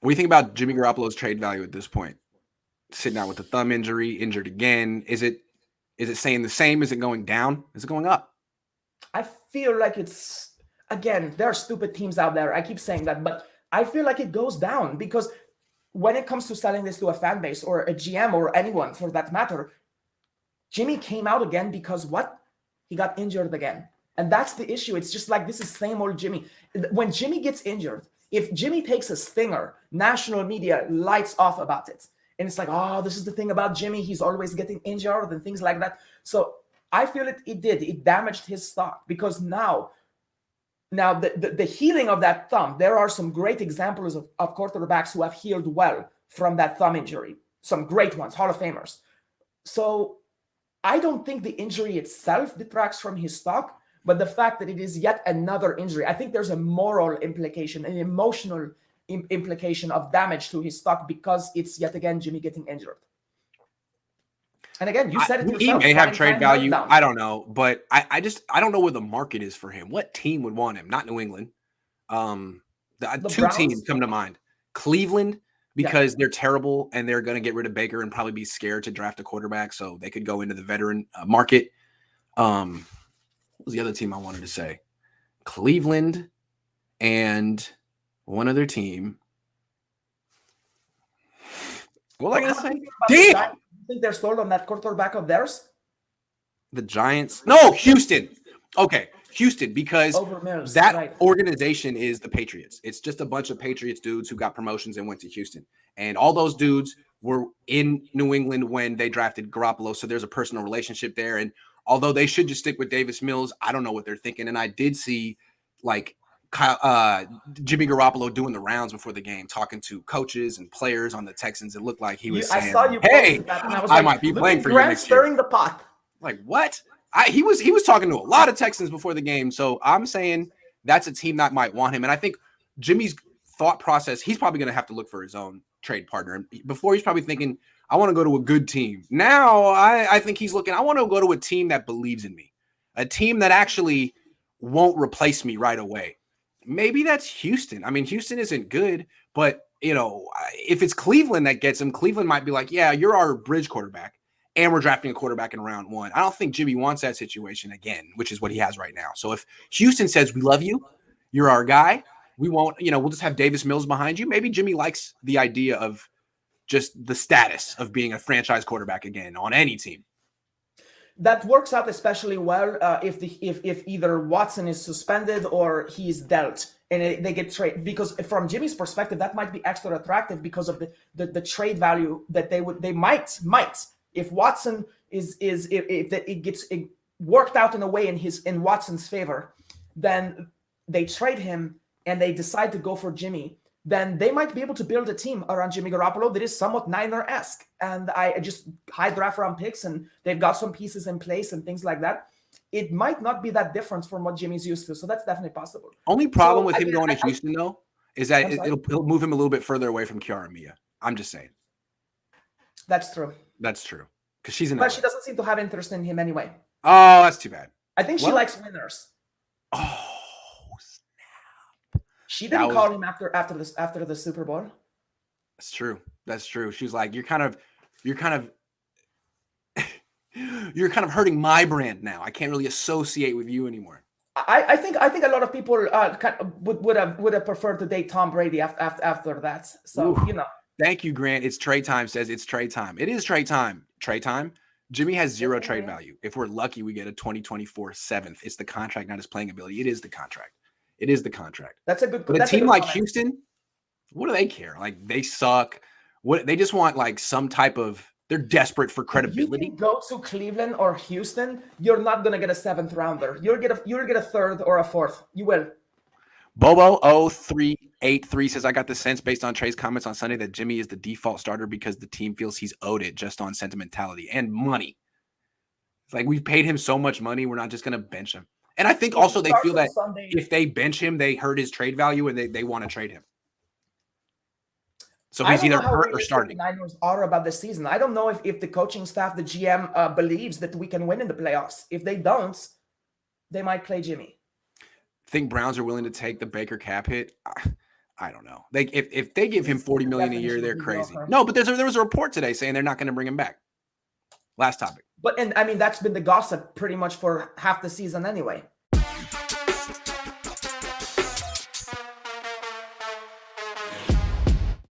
What do you think about Jimmy Garoppolo's trade value at this point? Sitting out with the thumb injury, injured again. Is it staying the same? Is it going down? Is it going up? I feel like it's, again, there are stupid teams out there. I keep saying that, but I feel like it goes down because when it comes to selling this to a fan base or a GM or anyone for that matter, Jimmy came out again because what? He got injured again. And that's the issue. It's just like this is same old Jimmy. When Jimmy gets injured, if Jimmy takes a stinger, national media lights off about it. And it's like, oh, this is the thing about Jimmy. He's always getting injured and things like that. So I feel it damaged his stock because now the healing of that thumb, there are some great examples of quarterbacks who have healed well from that thumb injury. Some great ones, Hall of Famers. So I don't think the injury itself detracts from his stock, but the fact that it is yet another injury, I think there's a moral implication, an emotional implication of damage to his stock because it's yet again Jimmy getting injured. And again, you said it yourself. He may have trade value. I don't know, but I don't know where the market is for him. What team would want him? Not New England. The two Browns? teams come to mind. Cleveland, because they're terrible and they're going to get rid of Baker and probably be scared to draft a quarterback, so they could go into the veteran market. What was the other team I wanted to say? Cleveland and one other team. What was I going to say? Damn! You think they're sold on that quarterback of theirs? The Giants? No, Houston. Okay, Houston, because that organization is the Patriots. It's just a bunch of Patriots dudes who got promotions and went to Houston. And all those dudes were in New England when they drafted Garoppolo, so there's a personal relationship there. And although they should just stick with Davis Mills, I don't know what they're thinking. And I did see, like, Jimmy Garoppolo doing the rounds before the game, talking to coaches and players on the Texans. It looked like he was saying, "Hey, I might be playing for you next year." Stirring the pot. Like, what? He was talking to a lot of Texans before the game. So I'm saying that's a team that might want him. And I think Jimmy's thought process, he's probably going to have to look for his own trade partner. And before, he's probably thinking, I want to go to a good team. Now I think he's looking, I want to go to a team that believes in me, a team that actually won't replace me right away. Maybe that's Houston. I mean, Houston isn't good, but, you know, if it's Cleveland that gets him, Cleveland might be like, yeah, you're our bridge quarterback, and we're drafting a quarterback in round one. I don't think Jimmy wants that situation again, which is what he has right now. So if Houston says, we love you, you're our guy, we won't, you know, we'll just have Davis Mills behind you. Maybe Jimmy likes the idea of just the status of being a franchise quarterback again on any team. That works out especially well if either Watson is suspended or he's dealt and they get traded. Because from Jimmy's perspective, that might be extra attractive because of the trade value that they might if Watson if it gets worked out in a way in Watson's favor, then they trade him and they decide to go for Jimmy. Then they might be able to build a team around Jimmy Garoppolo that is somewhat Niner-esque. And I just high draft round picks, and they've got some pieces in place and things like that. It might not be that different from what Jimmy's used to. So that's definitely possible. Only problem with him going to Houston, though, is that it'll move him a little bit further away from Kiara Mia. I'm just saying. That's true. That's true. Because she's in But she doesn't seem to have interest in him anyway. Oh, that's too bad. I think she likes winners. Oh. She didn't call him after the Super Bowl. That's true. That's true. She's like, you're kind of hurting my brand now. I can't really associate with you anymore. I think a lot of people would have preferred to date Tom Brady after that. So you know. Thank you, Grant. It's trade time. Says it's trade time. It is trade time. Trade time. Jimmy has zero trade value. If we're lucky, we get a 2024 7th. It's the contract, not his playing ability. It is the contract. It is the contract. That's a good. But a team like Houston, what do they care? Like, they suck. What they just want, like, some type of. They're desperate for credibility. If you go to Cleveland or Houston, you're not gonna get a 7th rounder. You'll get a 3rd or a 4th. You will. Bobo0383 says, I got the sense based on Trey's comments on Sunday that Jimmy is the default starter because the team feels he's owed it just on sentimentality and money. It's like, we've paid him so much money, we're not just gonna bench him. And I think also they feel that if they bench him, they hurt his trade value and they want to trade him. So he's either hurt or starting. The Niners are about the season. I don't know if the coaching staff, the GM, believes that we can win in the playoffs. If they don't, they might play Jimmy. Think Browns are willing to take the Baker cap hit? I don't know. If they give him $40 million a year, they're crazy. No, but there was a report today saying they're not going to bring him back. Last topic. But and I mean that's been the gossip pretty much for half the season anyway.